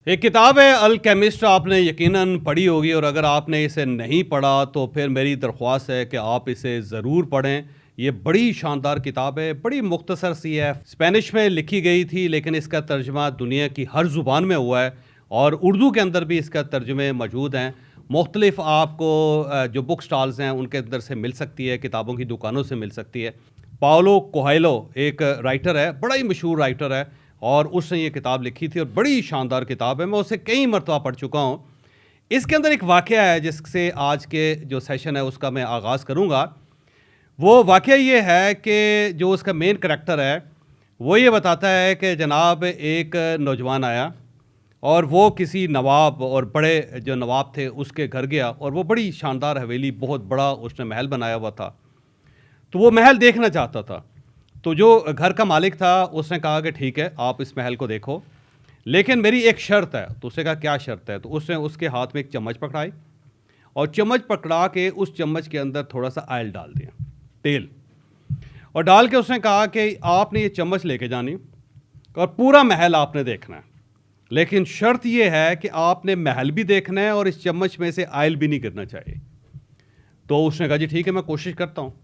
एक किताब है अल्केमिस्ट, आपने यकीनन पढ़ी होगी और अगर आपने इसे नहीं पढ़ा तो फिर मेरी दरख्वास्त है कि आप इसे ज़रूर पढ़ें। ये बड़ी शानदार किताब है, बड़ी मुख्तसर सी है, स्पेनिश में लिखी गई थी लेकिन इसका तर्जुमा दुनिया की हर ज़ुबान में हुआ है और उर्दू के अंदर भी इसका तर्जुमे मौजूद हैं। मुख्तलिफ आपको जो बुक स्टॉल्स हैं उनके अंदर से मिल सकती है, किताबों की दुकानों से मिल सकती है। पाओलो कोएल्हो एक राइटर है, बड़ा ही मशहूर राइटर है और उसने ये किताब लिखी थी और बड़ी शानदार किताब है। मैं उसे कई मरतबा पढ़ चुका हूँ। इसके अंदर एक वाक़या है जिससे आज के जो सेशन है उसका मैं आगाज़ करूँगा। वो वाक़या ये है कि जो उसका मेन करैक्टर है वो ये बताता है कि जनाब एक नौजवान आया और वो किसी नवाब और बड़े जो नवाब थे उसके घर गया और वो बड़ी शानदार हवेली, बहुत बड़ा उसने महल बनाया हुआ था। तो वो महल देखना चाहता था। तो जो घर का मालिक था उसने कहा कि ठीक है, आप इस महल को देखो, लेकिन मेरी एक शर्त है। तो उसने कहा क्या शर्त है? तो उसने उसके हाथ में एक चम्मच पकड़ाई और चम्मच पकड़ा के उस चम्मच के अंदर थोड़ा सा ऑयल डाल दिया, तेल, और डाल के उसने कहा कि आपने ये चम्मच लेके जानी और पूरा महल आपने देखना है, लेकिन शर्त ये है कि आपने महल भी देखना है और इस चम्मच में से ऑयल भी नहीं गिरना चाहिए। तो उसने कहा जी ठीक है, मैं कोशिश करता हूँ।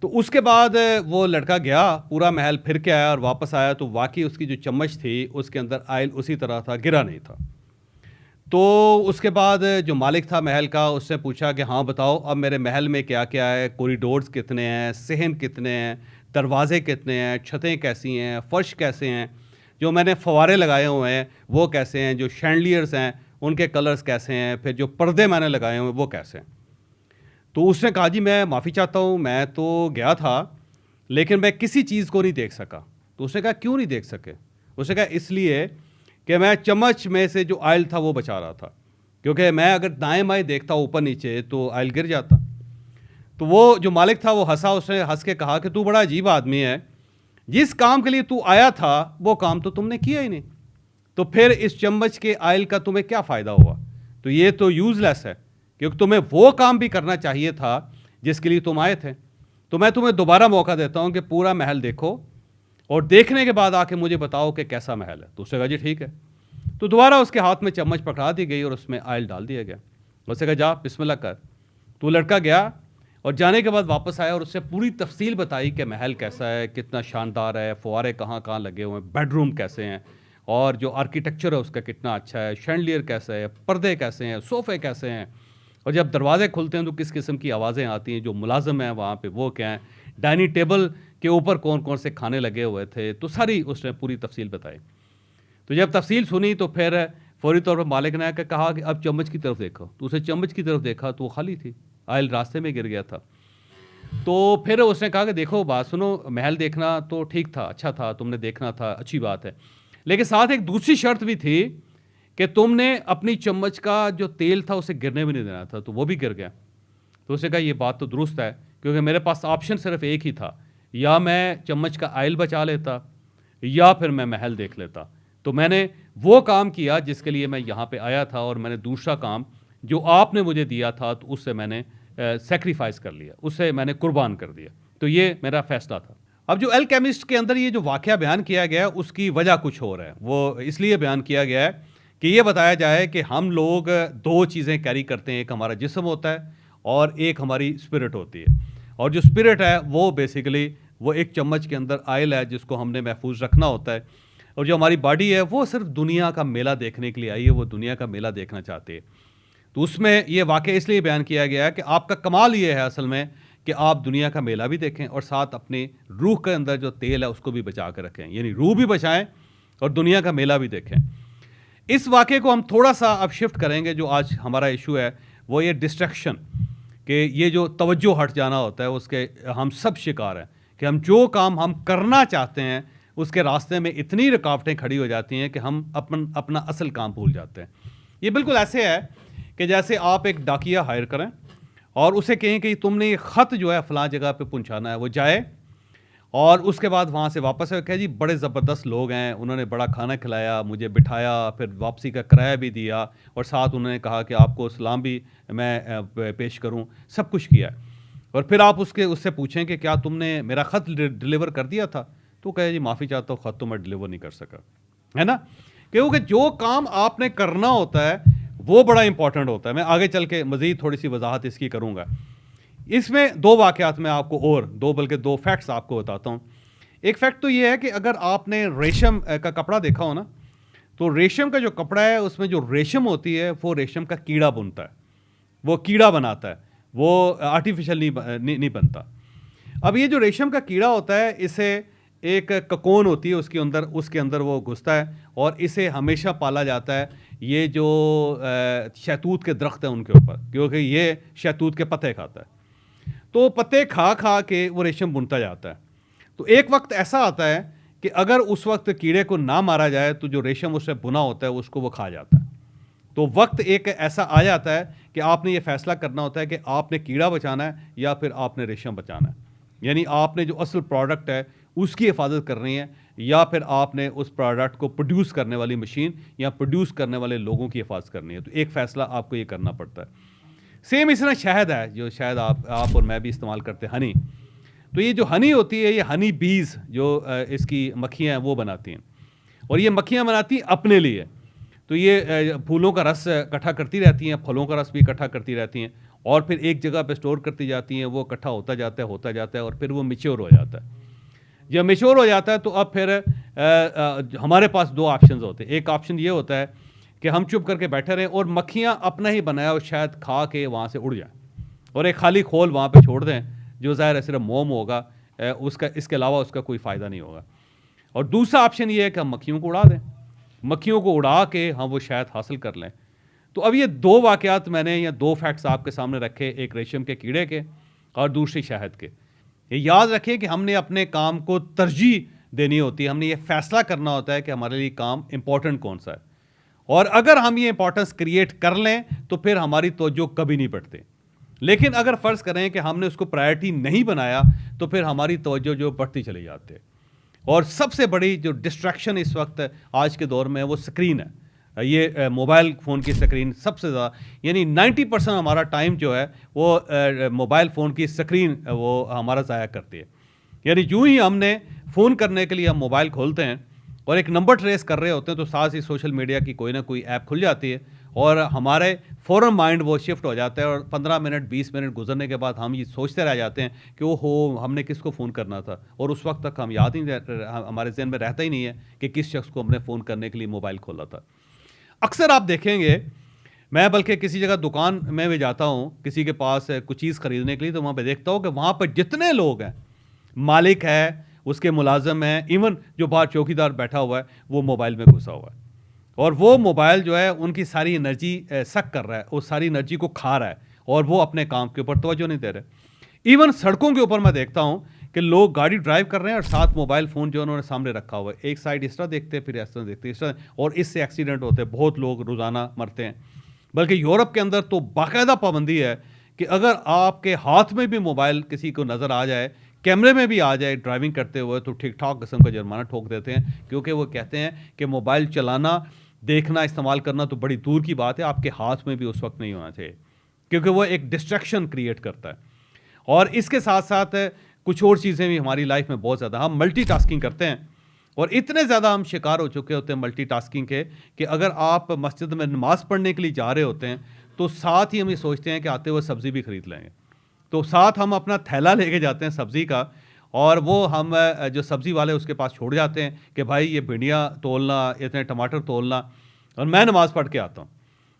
तो उसके बाद वो लड़का गया, पूरा महल फिर के आया और वापस आया तो वाकई उसकी जो चम्मच थी उसके अंदर ऑयल उसी तरह था, गिरा नहीं था। तो उसके बाद जो मालिक था महल का उससे पूछा कि हाँ बताओ अब मेरे महल में क्या क्या है, कॉरिडोर्स कितने हैं, सहन कितने हैं, दरवाजे कितने हैं, छतें कैसी हैं, फर्श कैसे हैं, जो मैंने फव्वारे लगाए हुए हैं वो कैसे हैं, जो शैंडलियर्स हैं उनके कलर्स कैसे हैं, फिर जो पर्दे मैंने लगाए हुए हैं वो कैसे हैं। तो उसने कहा जी मैं माफ़ी चाहता हूँ, मैं तो गया था लेकिन मैं किसी चीज़ को नहीं देख सका। तो उसने कहा क्यों नहीं देख सके? उसने कहा इसलिए कि मैं चम्मच में से जो ऑयल था वो बचा रहा था, क्योंकि मैं अगर दाएं बाएं देखता ऊपर नीचे तो ऑयल गिर जाता। तो वो जो मालिक था वो हंसा, उसने हंस के कहा कि तू बड़ा अजीब आदमी है, जिस काम के लिए तू आया था वो काम तो तुमने किया ही नहीं, तो फिर इस चम्मच के ऑयल का तुम्हें क्या फ़ायदा हुआ? तो ये तो यूज़लेस है, क्योंकि तुम्हें वो काम भी करना चाहिए था जिसके लिए तुम आए थे। तो मैं तुम्हें दोबारा मौका देता हूँ कि पूरा महल देखो और देखने के बाद आके मुझे बताओ कि कैसा महल है। तो उसने कहा जी ठीक है। तो दोबारा उसके हाथ में चम्मच पकड़ा दी गई और उसमें ऑयल डाल दिया गया। उसने कहा जा बिस्मिल्लाह कर। तो लड़का गया और जाने के बाद वापस आया और उससे पूरी तफसील बताई कि महल कैसा है, कितना शानदार है, फुहारे कहाँ कहाँ लगे हुए हैं, बेडरूम कैसे हैं और जो आर्किटेक्चर है उसका कितना अच्छा है, शैंडलियर कैसे है, पर्दे कैसे हैं, सोफ़े कैसे हैं, और जब दरवाजे खुलते हैं तो किस किस्म की आवाज़ें आती हैं, जो मुलाजिम हैं वहाँ पे वो क्या हैं, डाइनिंग टेबल के ऊपर कौन कौन से खाने लगे हुए थे। तो सारी उसने पूरी तफसील बताई। तो जब तफसील सुनी तो फिर फौरी तौर पर मालिक ने आकर कहा कि अब चम्मच की तरफ देखो। तो उसे चम्मच की तरफ देखा तो वो खाली थी, आयल रास्ते में गिर गया था। तो फिर उसने कहा कि देखो बात सुनो, महल देखना तो ठीक था, अच्छा था, तुमने देखना था, अच्छी बात है, लेकिन साथ एक दूसरी शर्त भी थी कि तुमने अपनी चम्मच का जो तेल था उसे गिरने भी नहीं देना था। तो वो भी गिर गया। तो उसने कहा ये बात तो दुरुस्त है, क्योंकि मेरे पास ऑप्शन सिर्फ एक ही था, या मैं चम्मच का ऑयल बचा लेता या फिर मैं महल देख लेता। तो मैंने वो काम किया जिसके लिए मैं यहाँ पे आया था और मैंने दूसरा काम जो आपने मुझे दिया था तो उससे मैंने सेक्रीफाइस कर लिया, उससे मैंने कुर्बान कर दिया। तो ये मेरा फैसला था। अब जो अल्केमिस्ट के अंदर ये जो वाक़या बयान किया गया है उसकी वजह कुछ और है। वो इसलिए बयान किया गया है कि ये बताया जाए कि हम लोग दो चीज़ें कैरी करते हैं, एक हमारा जिस्म होता है और एक हमारी स्पिरिट होती है। और जो स्पिरिट है वो बेसिकली वो एक चम्मच के अंदर ऑयल है जिसको हमने महफूज रखना होता है, और जो हमारी बॉडी है वो सिर्फ दुनिया का मेला देखने के लिए आई है, वो दुनिया का मेला देखना चाहती है। तो उसमें ये वाक़या इसलिए बयान किया गया है कि आपका कमाल ये है असल में कि आप दुनिया का मेला भी देखें और साथ अपने रूह के अंदर जो तेल है उसको भी बचा कर रखें, यानी रूह भी बचाएं और दुनिया का मेला भी देखें। इस वाक़े को हम थोड़ा सा अब शिफ्ट करेंगे। जो आज हमारा इशू है वो ये डिस्ट्रैक्शन, कि ये जो तवज्जो हट जाना होता है उसके हम सब शिकार हैं, कि हम जो काम हम करना चाहते हैं उसके रास्ते में इतनी रुकावटें खड़ी हो जाती हैं कि हम अपना असल काम भूल जाते हैं। ये बिल्कुल ऐसे है कि जैसे आप एक डाकिया हायर करें और उसे कहें कि तुमने ये ख़त जो है फ़लाँ जगह पे पहुंचाना है, वो जाए और उसके बाद वहाँ से वापस आए, कहे जी बड़े ज़बरदस्त लोग हैं, उन्होंने बड़ा खाना खिलाया, मुझे बिठाया, फिर वापसी का किराया भी दिया और साथ उन्होंने कहा कि आपको सलाम भी मैं पेश करूँ, सब कुछ किया। और फिर आप उससे पूछें कि क्या तुमने मेरा ख़त डिलीवर कर दिया था? तो कहे जी माफ़ी चाहता हूँ, ख़त तो मैं डिलीवर नहीं कर सका, है ना। क्योंकि जो काम आपने करना होता है वो बड़ा इंपॉर्टेंट होता है। मैं आगे चल के मज़ीद थोड़ी सी वजाहत इसकी करूँगा। इसमें दो वाक़यात मैं आपको, और दो बल्कि दो फैक्ट्स आपको बताता हूँ। एक फैक्ट तो ये है कि अगर आपने रेशम का कपड़ा देखा हो ना, तो रेशम का जो कपड़ा है उसमें जो रेशम होती है वो रेशम का कीड़ा बुनता है, वो कीड़ा बनाता है, वो आर्टिफिशियल नहीं बनता। अब ये जो रेशम का कीड़ा होता है, इसे एक ककोन होती है उसके अंदर वो घुसता है और इसे हमेशा पाला जाता है ये जो शहतूत के दरख्त हैं उनके ऊपर, क्योंकि ये शहतूत के पत्ते खाता है। तो पत्ते खा खा के वो रेशम बुनता जाता है। तो एक वक्त ऐसा आता है कि अगर उस वक्त कीड़े को ना मारा जाए तो जो रेशम उससे बुना होता है उसको वो खा जाता है। तो वक्त एक ऐसा आ जाता है कि आपने ये फैसला करना होता है कि आपने कीड़ा बचाना है या फिर आपने रेशम बचाना है। यानी आपने जो असल प्रोडक्ट है उसकी हिफाजत करनी है या फिर आपने उस प्रोडक्ट को प्रोड्यूस करने वाली मशीन या प्रोड्यूस करने वाले लोगों की हिफाजत करनी है। तो एक फ़ैसला आपको ये करना पड़ता है। सेम इस तरह शहद है, जो शायद आप और मैं भी इस्तेमाल करते हैं, हनी। तो ये जो हनी होती है, ये हनी बीज जो इसकी मक्खियाँ हैं वो बनाती हैं, और ये मक्खियाँ बनाती हैं अपने लिए। तो ये फूलों का रस इकट्ठा करती रहती हैं, फलों का रस भी इकट्ठा करती रहती हैं, और फिर एक जगह पे स्टोर करती जाती हैं। वो इकट्ठा होता जाता है और फिर वो मैच्योर हो जाता है। जब मैच्योर हो जाता है तो अब फिर हमारे पास दो ऑप्शंस होते हैं। एक ऑप्शन ये होता है कि हम चुप करके बैठे रहें और मक्खियाँ अपना ही बनाया और शायद खा के वहाँ से उड़ जाएं, और एक खाली खोल वहाँ पे छोड़ दें जो ज़ाहिर है सिर्फ मोम होगा, उसका इसके अलावा उसका कोई फ़ायदा नहीं होगा। और दूसरा ऑप्शन ये है कि हम मक्खियों को उड़ा दें, मक्खियों को उड़ा के हम वो शहद हासिल कर लें। तो अब ये दो वाक़यात मैंने, या दो फैक्ट्स आपके सामने रखे, एक रेशम के कीड़े के और दूसरी शहद के। ये याद रखें कि हमने अपने काम को तरजीह देनी होती है, हमने ये फ़ैसला करना होता है कि हमारे लिए काम इम्पोर्टेंट कौन सा है, और अगर हम ये इंपॉर्टेंस क्रिएट कर लें तो फिर हमारी तवज्जो कभी नहीं बढ़ती। लेकिन अगर फ़र्ज़ करें कि हमने उसको प्रायोरिटी नहीं बनाया तो फिर हमारी तवज्जो जो बढ़ती चली जाती है। और सबसे बड़ी जो डिस्ट्रैक्शन इस वक्त आज के दौर में है वो स्क्रीन है। ये मोबाइल फ़ोन की स्क्रीन सबसे ज़्यादा, यानी 90% हमारा टाइम जो है वो मोबाइल फ़ोन की स्क्रीन वो हमारा ज़ाया करती है। यानी यूँ ही हमने फ़ोन करने के लिए हम मोबाइल खोलते हैं और एक नंबर ट्रेस कर रहे होते हैं तो साथ ही सोशल मीडिया की कोई ना कोई ऐप खुल जाती है और हमारे फ़ौरन माइंड वो शिफ्ट हो जाता है, और 15 मिनट 20 मिनट गुजरने के बाद हम ये सोचते रह जाते हैं कि ओहो हमने किसको फ़ोन करना था, और उस वक्त तक हम याद ही हमारे ज़हन में रहता ही नहीं है कि किस शख्स को हमने फ़ोन करने के लिए मोबाइल खोला था। अक्सर आप देखेंगे, मैं बल्कि किसी जगह दुकान में भी जाता हूँ किसी के पास कुछ चीज़ ख़रीदने के लिए, तो वहाँ पे देखता हूँ कि वहाँ पर जितने लोग हैं, मालिक है, उसके मुलाजिम हैं, इवन जो बाहर चौकीदार बैठा हुआ है वो मोबाइल में घुसा हुआ है, और वो मोबाइल जो है उनकी सारी एनर्जी सक कर रहा है, वो सारी एनर्जी को खा रहा है, और वो अपने काम के ऊपर तवज्जो नहीं दे रहे। इवन सड़कों के ऊपर मैं देखता हूँ कि लोग गाड़ी ड्राइव कर रहे हैं और साथ मोबाइल फ़ोन जो उन्होंने सामने रखा हुआ है, एक साइड इस तरह देखते हैं, फिर इस तरह देखते हैं, इस तरह, और इससे एक्सीडेंट होते हैं, बहुत लोग रोज़ाना मरते हैं। बल्कि यूरोप के अंदर तो बाकायदा पाबंदी है कि अगर आपके हाथ में भी मोबाइल किसी को नज़र आ जाए, कैमरे में भी आ जाए ड्राइविंग करते हुए, तो ठीक ठाक किस्म का जुर्माना ठोक देते हैं, क्योंकि वो कहते हैं कि मोबाइल चलाना, देखना, इस्तेमाल करना तो बड़ी दूर की बात है, आपके हाथ में भी उस वक्त नहीं होना चाहिए, क्योंकि वो एक डिस्ट्रैक्शन क्रिएट करता है। और इसके साथ साथ कुछ और चीज़ें भी हमारी लाइफ में बहुत ज़्यादा, हम मल्टीटास्किंग करते हैं, और इतने ज़्यादा हम शिकार हो चुके होते हैं मल्टीटास्किंग के कि अगर आप मस्जिद में नमाज़ पढ़ने के लिए जा रहे होते हैं तो साथ ही हम ये सोचते हैं कि आते हुए सब्ज़ी भी ख़रीद लेंगे, तो साथ हम अपना थैला लेके जाते हैं सब्ज़ी का, और वो हम जो सब्ज़ी वाले उसके पास छोड़ जाते हैं कि भाई ये भिंडियाँ तोलना, इतने टमाटर तोलना, और मैं नमाज़ पढ़ के आता हूँ।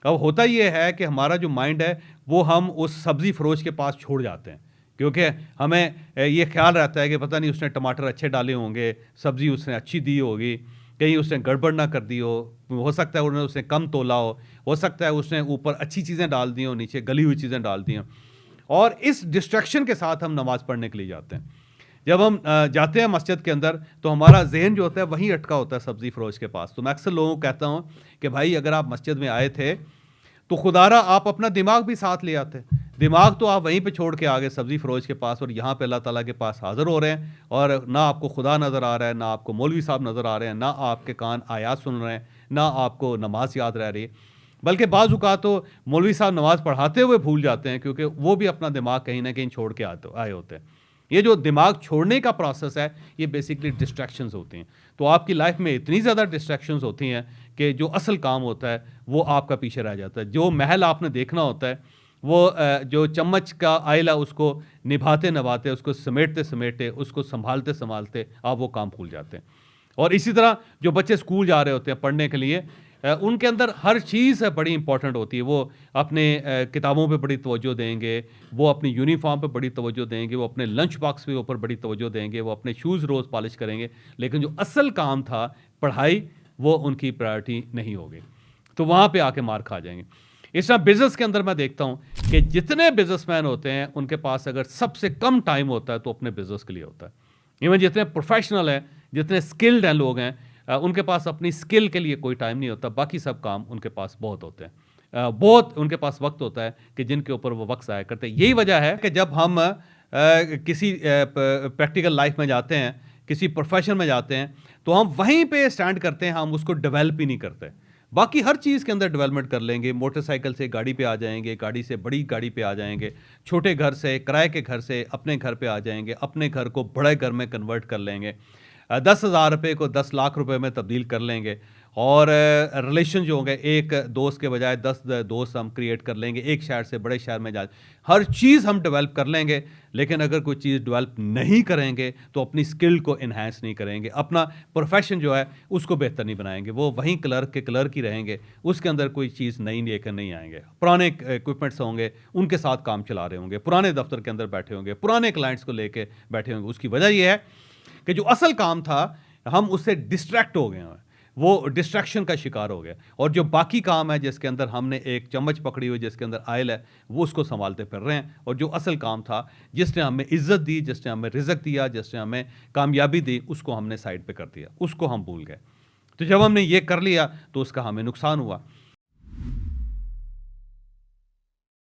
अब होता ये है कि हमारा जो माइंड है वो हम उस सब्ज़ी फ़रोश के पास छोड़ जाते हैं, क्योंकि हमें ये ख्याल रहता है कि पता नहीं उसने टमाटर अच्छे डाले होंगे, सब्ज़ी उसने अच्छी दी होगी, कहीं उसने गड़बड़ ना कर दी हो सकता है उन्होंने उसने कम तोला हो सकता है उसने ऊपर अच्छी चीज़ें डाल दी हो, नीचे गली हुई चीज़ें डाल दी हों, और इस डिस्ट्रैक्शन के साथ हम नमाज़ पढ़ने के लिए जाते हैं। जब हम जाते हैं मस्जिद के अंदर तो हमारा जहन जो होता है वहीं अटका होता है सब्ज़ी फ़रोश के पास। तो मैं अक्सर लोगों को कहता हूँ कि भाई अगर आप मस्जिद में आए थे तो खुदारा आप अपना दिमाग भी साथ ले आते, दिमाग तो आप वहीं पे छोड़ के आ गए सब्ज़ी फ़रोश के पास, और यहाँ पे अल्लाह ताला के पास हाज़िर हो रहे हैं, और ना आपको खुदा नज़र आ रहा है, ना आपको मौलवी साहब नज़र आ रहे हैं, ना आपके कान आयात सुन रहे हैं, ना आपको नमाज याद रह रही है। बल्कि बाज़ औक़ात तो मौलवी साहब नमाज़ पढ़ाते हुए भूल जाते हैं, क्योंकि वो भी अपना दिमाग कहीं ना कहीं छोड़ के आए होते हैं। ये जो दिमाग छोड़ने का प्रोसेस है, ये बेसिकली डिस्ट्रैक्शंस होती हैं। तो आपकी लाइफ में इतनी ज़्यादा डिस्ट्रैक्शंस होती हैं कि जो असल काम होता है वो आपका पीछे रह जाता है। जो महल आपने देखना होता है, वो जो चम्मच का आयल है उसको निभाते निभाते, उसको समेटते समेटते, उसको संभालते संभालते आप वो काम भूल जाते हैं। और इसी तरह जो बच्चे स्कूल जा रहे होते हैं पढ़ने के लिए, उनके अंदर हर चीज़ बड़ी इंपॉर्टेंट होती है। वो अपने किताबों पे बड़ी तवज्जो देंगे, वो अपनी यूनिफॉर्म पे बड़ी तवज्जो देंगे, वो अपने लंच बॉक्स के ऊपर बड़ी तवज्जो देंगे, वो अपने शूज़ रोज़ पॉलिश करेंगे, लेकिन जो असल काम था पढ़ाई, वो उनकी प्रायोरिटी नहीं होगी। तो वहाँ पे आके मार खा जाएंगे। इस तरह बिजनेस के अंदर मैं देखता हूँ कि जितने बिजनेसमैन होते हैं उनके पास अगर सबसे कम टाइम होता है तो अपने बिजनेस के लिए होता है। इवन जितने प्रोफेशनल हैं, जितने स्किल्ड हैं लोग हैं, उनके पास अपनी स्किल के लिए कोई टाइम नहीं होता, बाकी सब काम उनके पास बहुत होते हैं। बहुत उनके पास वक्त होता है कि जिनके ऊपर वो वक्त ज़ाया करते हैं। यही वजह है कि जब हम किसी प्रैक्टिकल लाइफ में जाते हैं, किसी प्रोफेशन में जाते हैं, तो हम वहीं पे स्टैंड करते हैं, हम उसको डेवलप ही नहीं करते। बाकी हर चीज़ के अंदर डेवलपमेंट कर लेंगे, मोटरसाइकिल से गाड़ी पे आ जाएंगे, गाड़ी से बड़ी गाड़ी पे आ जाएंगे, छोटे घर से किराए के घर से अपने घर पे आ जाएंगे, अपने घर को बड़े घर में कन्वर्ट कर लेंगे, 10,000 रुपये को 10 लाख रुपए में तब्दील कर लेंगे। और रिलेशन जो होंगे, एक दोस्त के बजाय 10 दोस्त हम क्रिएट कर लेंगे, एक शहर से बड़े शहर में जा, हर चीज़ हम डेवलप कर लेंगे। लेकिन अगर कोई चीज़ डेवलप नहीं करेंगे तो अपनी स्किल को इन्हांस नहीं करेंगे, अपना प्रोफेशन जो है उसको बेहतर नहीं बनाएंगे, वो वहीं क्लर्क के क्लर्क ही रहेंगे, उसके अंदर कोई चीज़ नई लेकर नहीं आएंगे। पुराने इक्विपमेंट्स होंगे, उनके साथ काम चला रहे होंगे, पुराने दफ्तर के अंदर बैठे होंगे, पुराने क्लाइंट्स को लेके बैठे होंगे। उसकी वजह यह है कि जो असल काम था हम उससे डिस्ट्रैक्ट हो गए हैं, वो डिस्ट्रैक्शन का शिकार हो गया। और जो बाकी काम है जिसके अंदर हमने एक चम्मच पकड़ी हुई, जिसके अंदर आयल है, वो उसको संभालते फिर रहे हैं। और जो असल काम था, जिसने हमें इज्जत दी, जिसने हमें रिज़्क दिया, जिसने हमें कामयाबी दी, उसको हमने साइड पे कर दिया, उसको हम भूल गए। तो जब हमने ये कर लिया तो उसका हमें नुकसान हुआ।